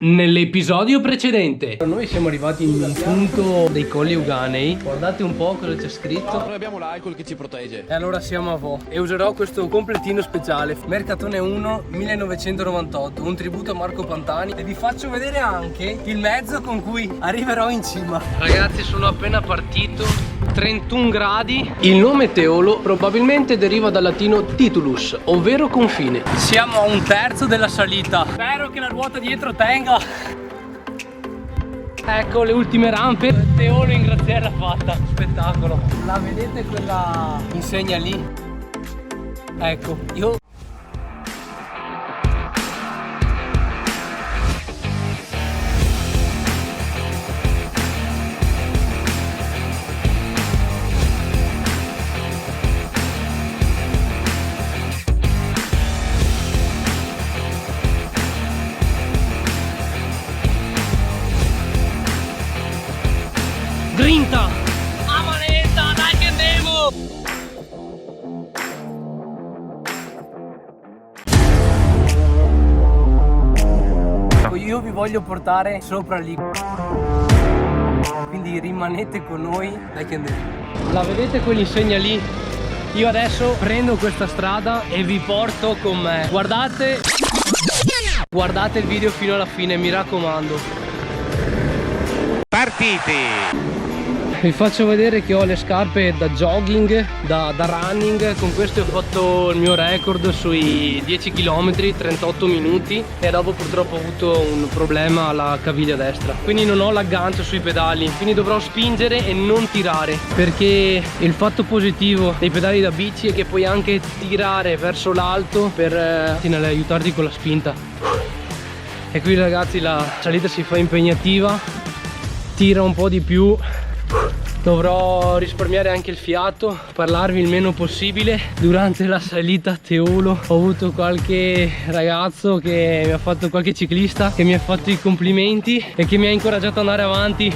Nell'episodio precedente noi siamo arrivati in un punto dei Colli Euganei. Guardate un po' cosa c'è scritto. Noi abbiamo l'alcol che ci protegge. E allora siamo a Vo e userò questo completino speciale Mercatone 1 1998, un tributo a Marco Pantani. E vi faccio vedere anche il mezzo con cui arriverò in cima. Ragazzi, sono appena partito, 31 gradi. Il nome Teolo probabilmente deriva dal latino titulus, ovvero confine. Siamo a un terzo della salita. Spero che la ruota dietro tenga. Ecco le ultime rampe. Teolo in graziella fatta. Spettacolo. La vedete quella insegna lì? Ecco, io grinta! A manetta, dai che devo! Io vi voglio portare sopra lì. Quindi rimanete con noi, dai che devo. La vedete quell'insegna lì? Io adesso prendo questa strada e vi porto con me. Guardate il video fino alla fine, mi raccomando. Partiti! Vi faccio vedere che ho le scarpe da jogging, da running. Con queste ho fatto il mio record sui 10 km, 38 minuti. E dopo purtroppo ho avuto un problema alla caviglia destra, quindi non ho l'aggancio sui pedali, quindi dovrò spingere e non tirare. Perché il fatto positivo dei pedali da bici è che puoi anche tirare verso l'alto per aiutarti con la spinta. E qui ragazzi la salita si fa impegnativa, tira un po' di più. Dovrò risparmiare anche il fiato, parlarvi il meno possibile. Durante la salita a Teolo ho avuto qualche ragazzo che mi ha fatto, qualche ciclista che mi ha fatto i complimenti e che mi ha incoraggiato ad andare avanti.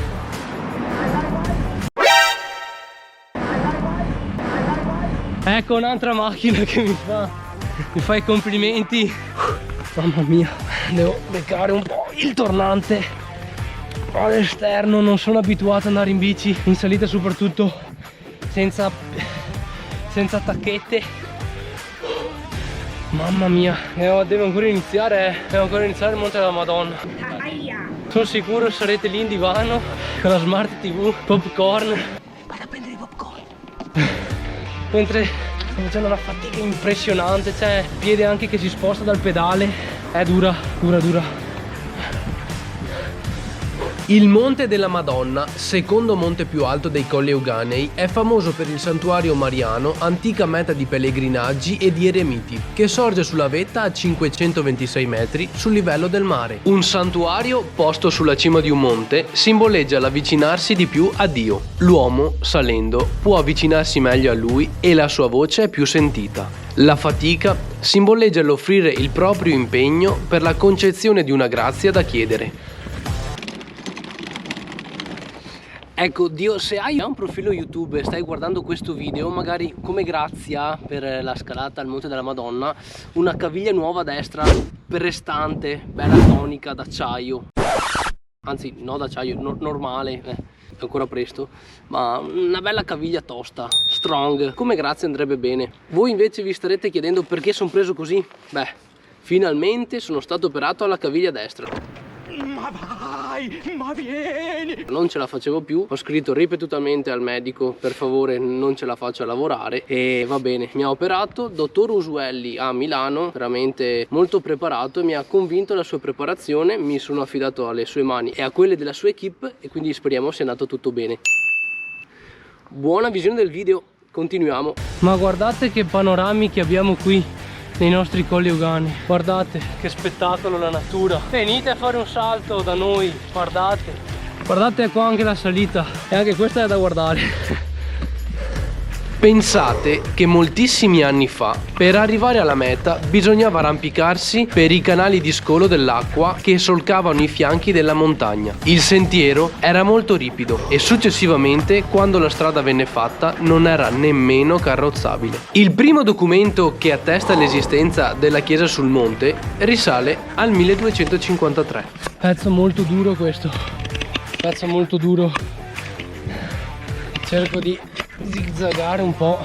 Ecco un'altra macchina che mi fa i complimenti. Mamma mia, devo beccare un po' il tornante all'esterno. Non sono abituato ad andare in bici in salita, soprattutto senza tacchette. Mamma mia, devo ancora iniziare il Monte della Madonna. Sono sicuro sarete lì in divano con la smart TV, popcorn. Vado a prendere i popcorn. Mentre sto facendo una fatica impressionante, c'è il piede anche che si sposta dal pedale. È dura. Il Monte della Madonna, secondo monte più alto dei Colli Euganei, è famoso per il santuario mariano, antica meta di pellegrinaggi e di eremiti, che sorge sulla vetta a 526 metri sul livello del mare. Un santuario posto sulla cima di un monte simboleggia l'avvicinarsi di più a Dio. L'uomo, salendo, può avvicinarsi meglio a Lui e la sua voce è più sentita. La fatica simboleggia l'offrire il proprio impegno per la concezione di una grazia da chiedere. Ecco, Dio, se hai un profilo YouTube e stai guardando questo video, magari come grazia per la scalata al Monte della Madonna, una caviglia nuova a destra, prestante, bella tonica, d'acciaio. Anzi, no d'acciaio, normale, è ancora presto, ma una bella caviglia tosta, strong, come grazia andrebbe bene. Voi invece vi starete chiedendo perché sono preso così? Beh, finalmente sono stato operato alla caviglia destra. Ma vai, ma vieni! Non ce la facevo più, ho scritto ripetutamente al medico, per favore non ce la faccio a lavorare, e va bene, mi ha operato. Dottor Usuelli a Milano, veramente molto preparato, e mi ha convinto la sua preparazione. Mi sono affidato alle sue mani e a quelle della sua equipe, e quindi speriamo sia andato tutto bene. Buona visione del video, continuiamo. Ma guardate che panorami che abbiamo qui nei nostri Colli Euganei. Guardate che spettacolo, la natura. Venite a fare un salto da noi, guardate qua anche la salita, e anche questa è da guardare. Pensate che moltissimi anni fa, per arrivare alla meta, bisognava arrampicarsi per i canali di scolo dell'acqua che solcavano i fianchi della montagna. Il sentiero era molto ripido e successivamente, quando la strada venne fatta, non era nemmeno carrozzabile. Il primo documento che attesta l'esistenza della chiesa sul monte risale al 1253. Pezzo molto duro questo, pezzo molto duro. Cerco di zigzagare un po'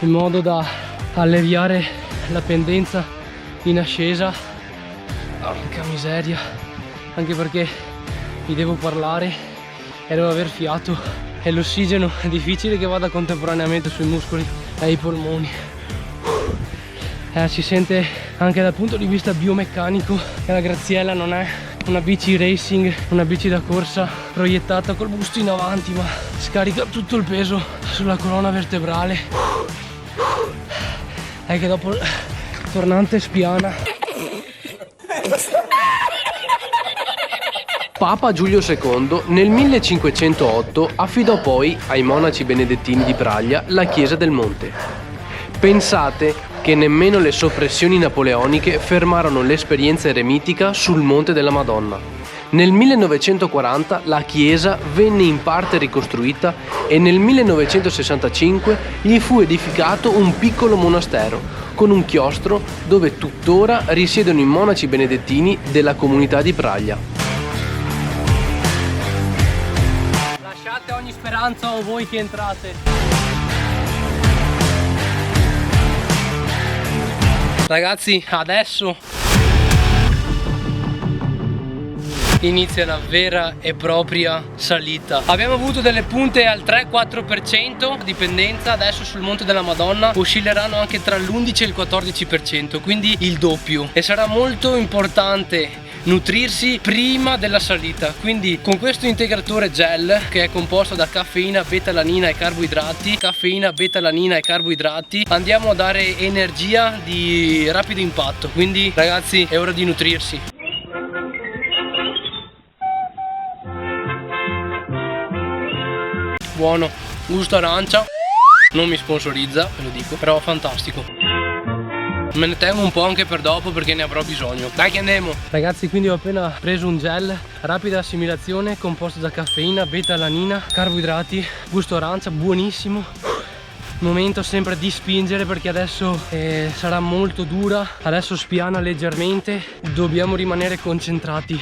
in modo da alleviare la pendenza in ascesa. Porca miseria, anche perché mi devo parlare e devo aver fiato e l'ossigeno è difficile che vada contemporaneamente sui muscoli e ai polmoni. Si sente anche dal punto di vista biomeccanico che la Graziella non è una bici racing, una bici da corsa proiettata col busto in avanti, ma scarica tutto il peso sulla colonna vertebrale. È che dopo il tornante spiana. Papa Giulio II nel 1508 affidò poi ai monaci benedettini di Praglia la chiesa del monte. Pensate che nemmeno le soppressioni napoleoniche fermarono l'esperienza eremitica sul Monte della Madonna. Nel 1940 la chiesa venne in parte ricostruita e nel 1965 gli fu edificato un piccolo monastero con un chiostro dove tuttora risiedono i monaci benedettini della comunità di Praglia. Lasciate ogni speranza o voi che entrate. Ragazzi, adesso inizia una vera e propria salita. Abbiamo avuto delle punte al 3-4% di pendenza, adesso sul Monte della Madonna oscilleranno anche tra l'11 e il 14%, quindi il doppio, e sarà molto importante nutrirsi prima della salita. Quindi con questo integratore gel, che è composto da caffeina, betalanina e carboidrati, andiamo a dare energia di rapido impatto. Quindi ragazzi, è ora di nutrirsi. Buono, gusto arancia, non mi sponsorizza, ve lo dico, però fantastico. Me ne tengo un po' anche per dopo perché ne avrò bisogno. Dai che andiamo! Ragazzi, quindi ho appena preso un gel rapida assimilazione composto da caffeina, betalanina, carboidrati, gusto arancia, buonissimo. Momento sempre di spingere perché adesso sarà molto dura, adesso spiana leggermente, dobbiamo rimanere concentrati.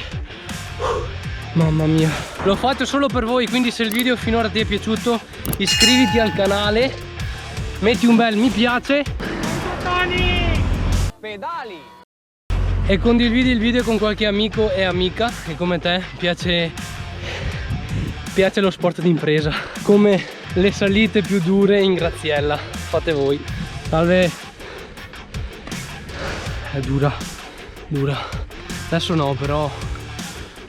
Mamma mia, l'ho fatto solo per voi, quindi se il video finora ti è piaciuto iscriviti al canale, metti un bel mi piace, pedali, e condividi il video con qualche amico e amica che come te piace lo sport d'impresa, come le salite più dure in Graziella. Fate voi. Salve. È dura. Adesso no, però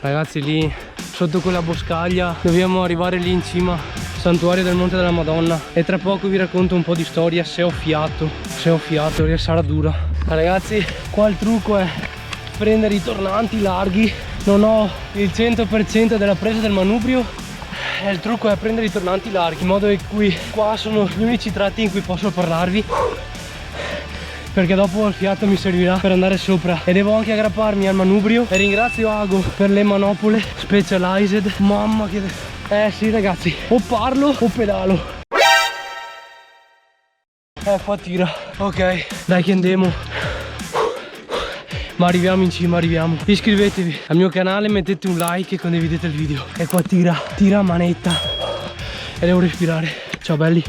ragazzi, lì sotto quella boscaglia dobbiamo arrivare lì in cima, santuario del Monte della Madonna, e tra poco vi racconto un po' di storia se ho fiato, perché sarà dura. Ragazzi, qua il trucco è prendere i tornanti larghi. Non ho il 100% della presa del manubrio e il trucco è prendere i tornanti larghi, in modo che qua sono gli unici tratti in cui posso parlarvi, perché dopo il fiato mi servirà per andare sopra, e devo anche aggrapparmi al manubrio. E ringrazio Ago per le manopole Specialized. Mamma che... sì ragazzi, o parlo o pedalo. Qua tira. Ok, dai che andiamo. Ma arriviamo in cima, arriviamo. Iscrivetevi al mio canale, mettete un like e condividete il video. E qua tira a manetta. E devo respirare. Ciao belli.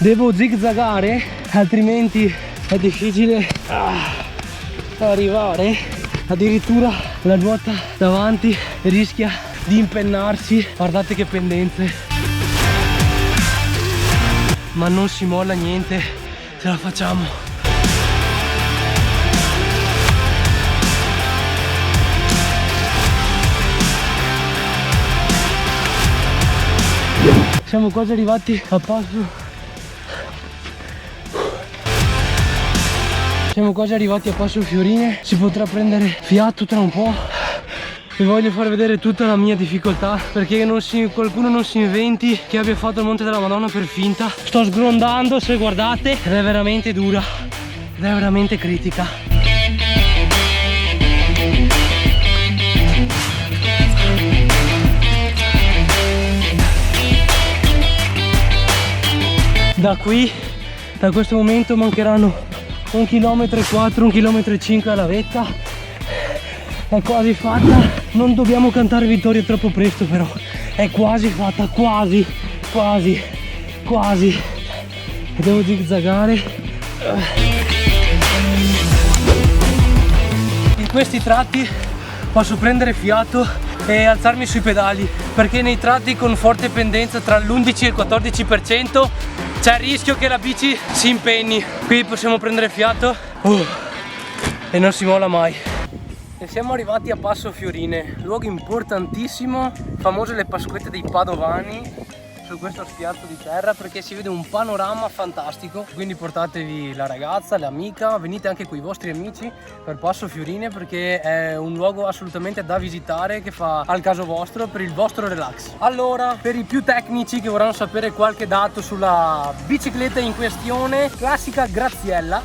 Devo zigzagare, altrimenti è difficile arrivare. Addirittura la ruota davanti rischia di impennarsi. Guardate che pendenze, ma non si molla niente, ce la facciamo. Siamo quasi arrivati a passo. Siamo quasi arrivati a Passo Fiorine. Si potrà prendere fiato tra un po'. Vi voglio far vedere tutta la mia difficoltà, perché qualcuno non si inventi che abbia fatto il Monte della Madonna per finta. Sto sgrondando, se guardate, ed è veramente dura ed è veramente critica. Da qui, da questo momento mancheranno 1,4 km, 1,5 km alla vetta. È quasi fatta. Non dobbiamo cantare vittoria troppo presto, però è quasi fatta, quasi. Devo zigzagare. In questi tratti posso prendere fiato e alzarmi sui pedali, perché nei tratti con forte pendenza tra l'11 e il 14% c'è il rischio che la bici si impegni. Qui possiamo prendere fiato e non si molla mai. E siamo arrivati a Passo Fiorine, luogo importantissimo, famose le Pasquette dei Padovani, su questo spiazzo di terra, perché si vede un panorama fantastico. Quindi portatevi la ragazza, l'amica, venite anche con i vostri amici per Passo Fiorine, perché è un luogo assolutamente da visitare, che fa al caso vostro, per il vostro relax. Allora, per i più tecnici che vorranno sapere qualche dato sulla bicicletta in questione, classica Graziella.